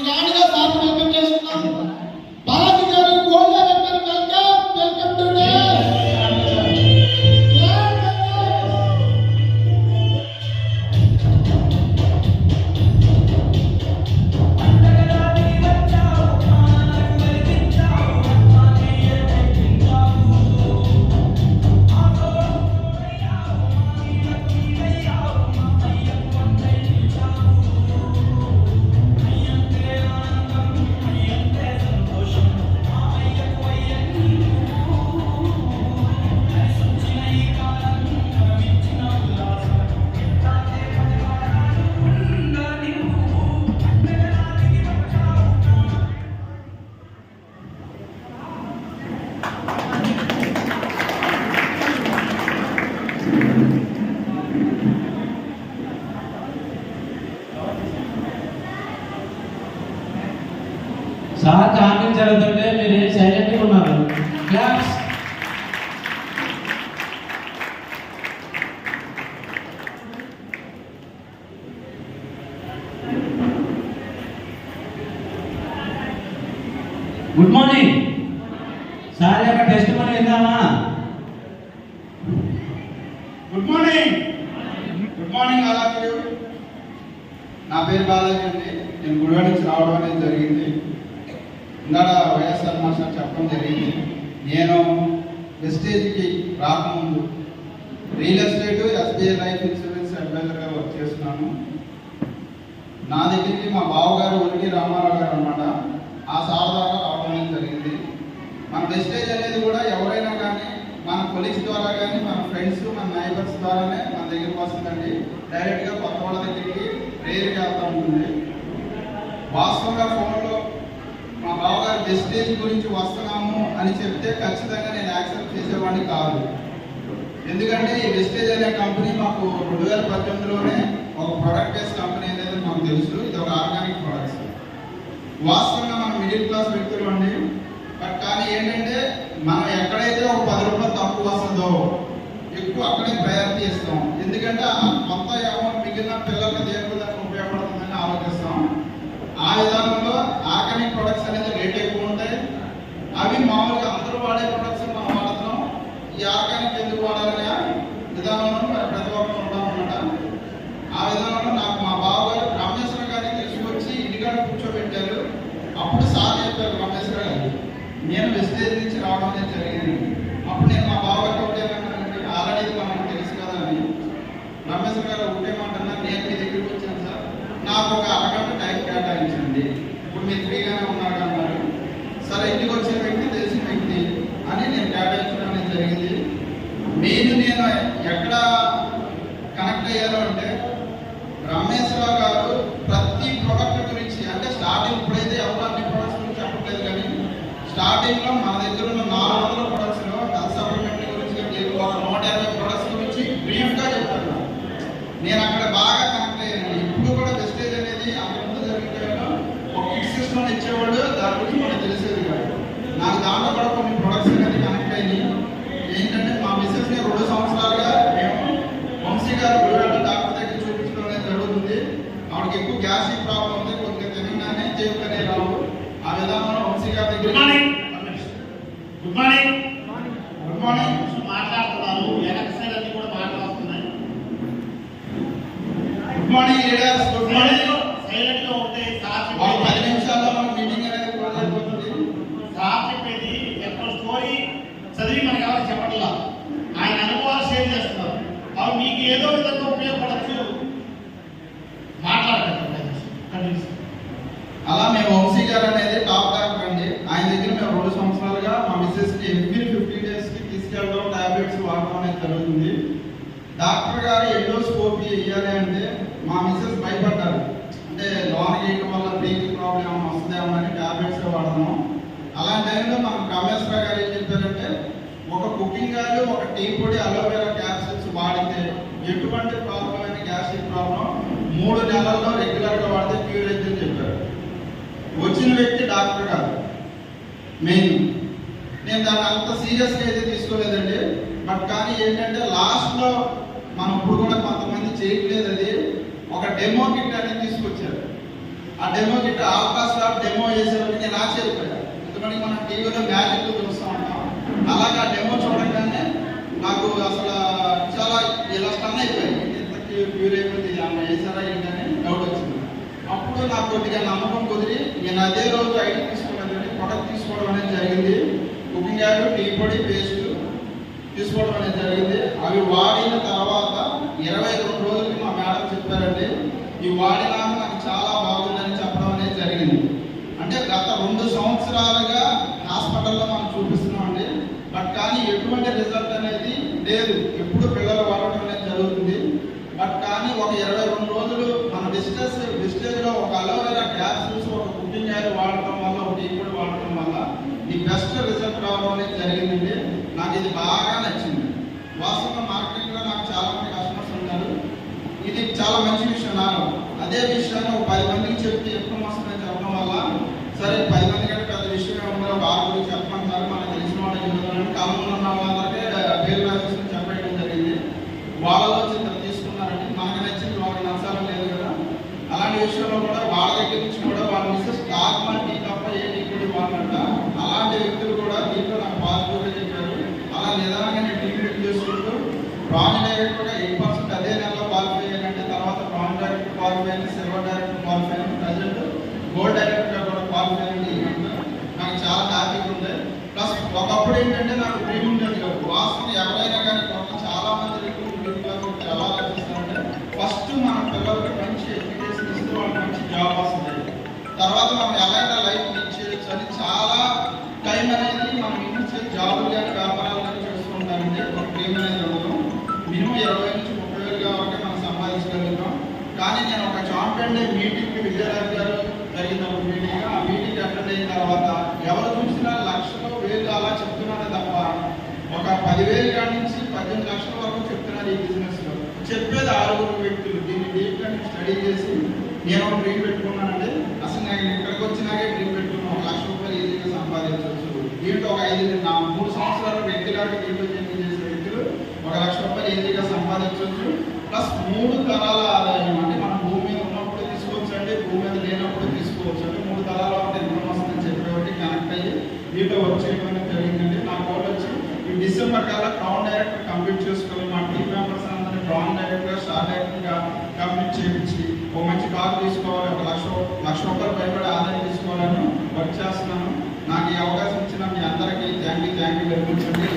గ్రాండ్గా sir welcome చేస్తున్నాము. బాలాజీ గారు gold welcome welcome to day. Sir chatting జరుగుతుంటే మీరు ఏం సైలెంట్గా ఉన్నారు? క్లాప్స్. గుడ్ మార్నింగ్ సార్ యొక్క టెస్ట్ మనీ విందామా? Good morning. Good morning all of you. నా పేరు బాలాజీ అండి. నేను గుడివాడ నుంచి రావడం అనేది జరిగింది. ఇందాక వైఎస్ఆర్ మాస్టర్ చెప్పడం జరిగింది. నేను వెస్టేజ్కి రాకముందు real estate SBI life insurance అడ్వైజర్గా వర్క్ చేస్తున్నాను. నా దగ్గరికి మా బావగారు ఉరికి రామారావు గారు అనమాట ఆ సార్ ద్వారా రావడం అనేది జరిగింది. మన వెస్టేజ్ అనేది కూడా ఎవరైనా కానీ మన కొలీగ్స్ ద్వారా కానీ మన ఫ్రెండ్స్ మన నైబర్స్ ద్వారానే మన దగ్గరికి వస్తుందండి. డైరెక్ట్గా కొత్త వాళ్ళ దగ్గరికి రేరుగా వెళ్తూ ఉంటుంది. వాస్తవంగా ఫోన్లో మా బావగారు వెస్టేజ్ గురించి వస్తున్నాము అని చెప్తే ఖచ్చితంగా నేను యాక్సెప్ట్ చేసేవాడిని కాదు. ఎందుకంటే ఈ వెస్టేజ్ అనే కంపెనీ మాకు 2018లోనే ఒక ప్రొడక్ట్ బేస్ కంపెనీ అనేది మాకు తెలుసు. ఇది ఒక ఆర్గానిక్ ప్రొడక్ట్స్. వాస్తవంగా మనం మిడిల్ క్లాస్ వ్యక్తులు అండి. బట్ కానీ ఏంటంటే మనం ఎక్కడైతే ఒక 10 రూపాయలు తక్కువ వస్తుందో ఎక్కువ అక్కడే ప్రయారిటీ ఇస్తాం. ఎందుకంటే ఆ కొంత అమౌంట్ మిగిలిన పిల్లలకి దేనికి ఉపయోగపడుతుందని ఆలోచిస్తాం. ఆ విధానంలో ఆర్గానిక్ ప్రొడక్ట్స్ అనేది రేట్ ఎక్కువ ఉంటాయి. అవి మామూలుగా అందరూ వాడే ప్రొడక్ట్స్ మనం వాడుతున్నాం. ఈ ఆర్గానిక్ ఎందుకు వాడాలనే విధానంలో ప్రతి ఒక్కరు ఉంటాం అన్నమాట. ఆ విధానంలో నాకు మా బావగారు రామేశ్వర గారిని తీసుకొచ్చి ఇంటికాడ కూర్చోబెట్టారు. అప్పుడు సార్ చెప్పారు రామేశ్వర గారు నేను వెస్టేజ్ నుంచి రావడం అనేది జరిగింది. అప్పుడు నేను మా బావగారు ఒకటేమంటానండి, ఆల్రెడీ మనకు తెలుసు కదా అని. రామేశ్వర గారు ఒకటేమంటున్నారు, నేను మీ దగ్గరికి వచ్చాను సార్, నాకు ఒక అరగంట టైం కేటాయించండి, ఇప్పుడు మీరు ఫ్రీగానే ఉన్నారు అన్నారు. సరే ఇంటికి వచ్చిన వ్యక్తి తెలిసిన వ్యక్తి అని నేను కేటాయించడం అనేది జరిగింది. నేను ఎక్కడ కనెక్ట్ అయ్యాను అంటే రామేశ్వరరావు గారు ప్రతి ప్రొడక్ట్ గురించి అంటే స్టార్టింగ్ ఇప్పుడైతే ఎవరు అన్ని ప్రొడక్ట్స్ గురించి చెప్పట్లేదు కానీ స్టార్టింగ్లో మన దగ్గర ఉన్న 400 ప్రొడక్ట్స్లో హెల్త్ సప్లిమెంట్ గురించి ఒక 150 ప్రొడక్ట్స్ గురించి బ్రీఫ్గా చెప్తాను. నేను అక్కడ బాగా కనెక్ట్ అయ్యాను. ఇప్పుడు కూడా వెస్టేజ్ అనేది అంతకుముందు జరిగిన ఒక కిట్ సిస్టమ్ ఇచ్చేవాడు, దాని గురించి మనకు తెలిసేది కాదు. నాకు దాంట్లో కూడా కొన్ని ప్రొడక్ట్స్ అనేది కనెక్ట్ అయ్యి ఏంటంటే మా మిస్సెస్ని 2 సంవత్సరాలుగా మేము వంశీ గారు గుడివాడ డాక్టర్ దగ్గర చూపించడం అనేది జరుగుతుంది. ఆవిడకి ఎక్కువ గ్యాస్ట్రిక్ ప్రాబ్లం ఉంది, కొద్దిగా తినగానే చేయుకనే రావు. ఆ విధానంలో వంశీ గారి దగ్గర good morning good morning good morning మాట్లాడుతున్నారు. వెనక సైడ్ అన్ని కూడా మాట్లాడుతున్నాయి. Good morning leaders. Good morning. Silent గా ఉంటే సార్ 10 నిమిషాల్లో మన మీటింగ్ అనేది క్లోజ్ అయిపోతుంది. సార్ చెప్పేది ఎక్కడ స్టోరీ చదివి మనకి ఎవరు చెప్పట్లా, ఆయన అనుభవాలు షేర్ చేస్తున్నారు. అవి మీకు ఏదో విధంగా ఉపయోగపడచ్చు. మాట్లాడండి. అలా మేము వంశీ గారు అనేది టాప్ డాక్టర్ అండి. ఆయన దగ్గర మేము 2 సంవత్సరాలుగా మా మిస్సెస్కి ఎవ్రీ 50 డేస్కి తీసుకెళ్ళడం, టాబ్లెట్స్ వాడడం అనేది జరుగుతుంది. డాక్టర్ గారు ఎండోస్కోపీ వేయాలి అంటే మా మిస్సెస్ భయపడ్డారు. అంటే లోన్ వేయడం వల్ల బ్రీతింగ్ ప్రాబ్లం ఏమైనా వస్తుందేమో అని టాబ్లెట్స్ వాడతాము. అలాంటి టైంలో మనకు రామేశ్వర గారు ఏం చెప్పారంటే ఒక కుకింగ్ ఆయిల్, ఒక టీ పొడి, అలోవెరా క్యాప్సూల్స్ వాడితే ఎటువంటి ప్రాబ్లం అయిన గ్యాస్ట్రిక్ ప్రాబ్లం 3 నెలల్లో రెగ్యులర్గా వాడితే క్యూర్ అవుతుందని చెప్పారు. వచ్చిన వ్యక్తి డాక్టర్ కాదు మెయిన్. నేను దాన్ని అంత సీరియస్గా అయితే తీసుకోలేదండి. బట్ కానీ ఏంటంటే లాస్ట్లో మనం ఇప్పుడు కూడా కొంతమంది చేయట్లేదు. అది ఒక డెమో కిట్ అనేది తీసుకొచ్చారు. ఆ డెమో గిట్ట అవకాశం డెమో చేసేవాడికి నేను ఆశ్చర్యపోయాను. ఎందుకంటే మనం టీవీలో మ్యాజిక్ చూస్తూ ఉంటాం. అలాగే ఆ డెమో చూడగానే నాకు అసలు చాలా ఇలా స్టన్ అయిపోయింది. ఇంతకి ప్యూర్ అయిపోయింది అన్న వేసారా ఏంటని డౌట్ వచ్చింది. అప్పుడు నాకు కొద్దిగా నమ్మకం కుదిరి నేను అదే రోజు ఐడి తీసుకోవడం ప్రొడక్ట్ తీసుకోవడం అనేది జరిగింది. కుకింగ్ ఆయిల్, టీ పొడి, పేస్ట్ తీసుకోవడం అనేది జరిగింది. అవి వాడిన తర్వాత 22 రోజులకి మా మేడం చెప్పారండి, ఈ వాడినాక నాకు చాలా బాగుందని చెప్పడం అనేది జరిగింది. అంటే గత 2 సంవత్సరాలుగా హాస్పిటల్లో మనం చూపిస్తున్నామండి. బట్ కానీ ఎటువంటి రిజల్ట్ అనేది లేదు. ఎప్పుడు పిల్లలు వాడటం అనేది జరుగుతుంది. బట్ కానీ ఒక 22 రోజులు మన విస్టేజ్లో ఒక అలోవెరా క్యాప్సూల్స్, ఒక కుకింగ్ ఆయిల్ వాడటం వల్ల, ఒక టీ పొడి వాడటం వల్ల ఈ బెస్ట్ రిజల్ట్ రావడం అనేది జరిగిందండి. నాకు ఇది బాగా నచ్చింది. వాస్తవంగా మార్కెటింగ్లో నాకు చాలా మంది కస్టమర్స్ ఉన్నారు. ఇది చాలా మంచి విషయం. నాకు అదే విషయాన్ని ఒక 10 మందికి చెప్తే ఎక్కువ వస్తుందని చెప్పడం వల్ల సరే 10 మంది కంటే పెద్ద విషయం ఏముందో వాళ్ళ గురించి చెప్పమంటారు, మనకు తెలిసిన వాళ్ళు చెప్తారని కాలంలో ఉన్న వాళ్ళందరికీ పేరు రాసేసి చెప్పడం జరిగింది. వాళ్ళలో చిత్రం తీసుకున్నారండి. మనకు నచ్చింది వాళ్ళకి నచ్చాలని లేదు కదా. అలాంటి విషయంలో కూడా వాళ్ళ దగ్గర నుంచి కూడా వాళ్ళ మిస్సెస్ డాక్మా టీ తప్ప ఏ టీ కూడా వాళ్ళంట. అలాంటి వ్యక్తులు కూడా దీంట్లో నాకు పాజిటివ్గా చెప్పారు. అలా నిదానంగా నేను ట్రీట్మెంట్ చేసుకుంటూ ప్రాన్ డైరెక్ట్గా 8% అదే నెలలో క్వాలిఫై అయ్యానంటే, తర్వాత ప్రాన్ డైరెక్ట్ క్వాలిఫై అయింది, సిల్వర్ డైరెక్ట్ క్వాలిఫై అయింది, ప్రజెంట్ గోల్డ్ డైరెక్ట్గా కూడా క్వాలిఫై అయింది. నాకు చాలా హ్యాపీగా ఉంది. ప్లస్ ఒకప్పుడు ఏంటంటే నాకు డ్రీమ్ ఉండేది కాదు. వాస్తవం ఎవరైనా కానీ చాలా మంది వ్యక్తులు ఎలా ఆలోచిస్తారంటే ఫస్ట్ మన పిల్లలకి మంచి ఎడ్యుకేషన్ ఇస్తే వాళ్ళకి మంచి జాబ్ వస్తుంది, తర్వాత మనం ఎలాగైనా లైఫ్ లీడ్ చేయొచ్చు అని చాలా టైం అనేది మనం ఇచ్చే జాబులు కానీ వ్యాపారాలు కానీ చేస్తూ ఉంటారండి. ఒక డ్రీమ్ అనేది ఉండదు. మినిమం 20 నుంచి 30 వేలుగా వరకు మనం సంపాదించగలుగుతాం. కానీ నేను ఒక చాంపియన్ డే మీటింగ్కి విజయరాజు గారు జరిగిన ఒక మీటింగ్, ఆ మీటింగ్ అటెండ్ అయిన తర్వాత ఎవరు చూసినా లక్షలు వేలు అలా చెప్తున్నారే తప్ప ఒక 10,000 కాడి నుంచి 18 లక్షల వరకు చెప్తున్నారు ఈ బిజినెస్ లో. చెప్పేది 6 వ్యక్తులు. దీన్ని డీప్గా స్టడీ చేసి నేను ఒక డ్రీమ్ పెట్టుకున్నానండి. అసలు నేను ఇక్కడికి వచ్చినాకే డ్రీమ్ పెట్టుకున్నాను, 1 లక్ష రూపాయలు ఈజీగా సంపాదించవచ్చు. దీంట్లో ఒక 3 సంవత్సరాలు రెగ్యులర్గా దీంట్లో జర్నీ చేసే వ్యక్తులు 1 లక్ష రూపాయలు ఈజీగా సంపాదించవచ్చు. ప్లస్ 3 తరాల ఆదాయం. అంటే మనం భూమి మీద ఉన్నప్పుడు తీసుకోవచ్చు అండి, భూమి మీద లేనప్పుడు తీసుకోవచ్చు అండి. 3 తరాల వరకు ఇన్కమ్ వస్తుందని చెప్పేవాటి కనెక్ట్ అయ్యి దీంట్లో వర్క్ చేయడం అనేది జరిగిందండి. నా కోల్ వచ్చి ఈ డిసెంబర్ కల్లా క్రౌన్ డైరెక్టర్ కంప్లీట్ చేసుకోవాలి. మా టీమ్ మెంబర్స్ అందరినీ క్రౌన్ డైరెక్టర్, స్టార్ డైరెక్టర్గా కంప్లీట్ చేయించి ఒక మంచి కార్ తీసుకోవాలి, 1 లక్ష రూపాయలు భయపడి ఆదాయం తీసుకోవాలని వర్క్ చేస్తున్నాను. నాకు ఈ అవకాశం ఇచ్చిన మీ అందరికీ థ్యాంక్ యూ వెరీ మచ్ అండి.